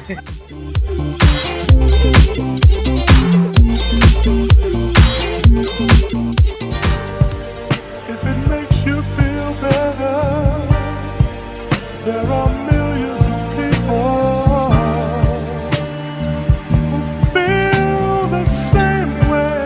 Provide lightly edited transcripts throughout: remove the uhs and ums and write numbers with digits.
If it makes you feel better, there are millions of people who feel the same way.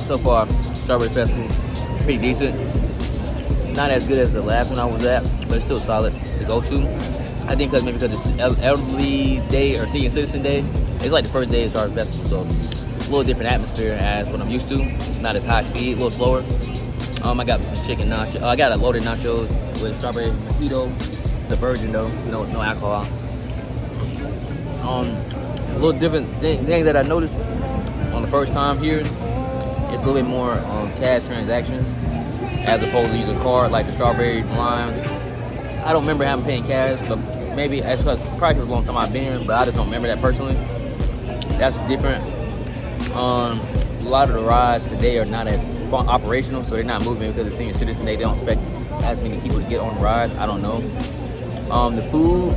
So far, Strawberry Festival, pretty decent. Not as good as the last one I was at, but it's still solid to go to. I think maybe because it's Elderly Day or Senior Citizen Day. It's like the first day of Strawberry Festival, so it's a little different atmosphere as what I'm used to. Not as high speed, a little slower. I got some chicken nachos. I got a loaded nachos with strawberry mojito. It's a virgin though, no alcohol. A little different thing that I noticed on the first time here. It's a little bit more cash transactions as opposed to using card like the strawberry lime. I don't remember having paying cash, but maybe that's because price was a long time I've been here, but I just don't remember that personally. That's different. A lot of the rides today are not as operational, so they're not moving because it's Senior Citizen Day. They don't expect as many people to get on the rides. I don't know. The food,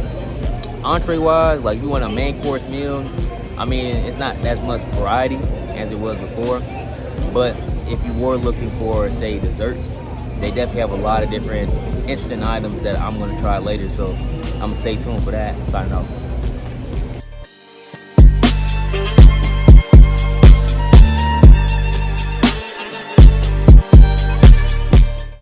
entree-wise, like if you want a main course meal, I mean, it's not as much variety as it was before. But if you were looking for, say, desserts, they definitely have a lot of different interesting items that I'm going to try later. So I'm going to stay tuned for that. Signing off.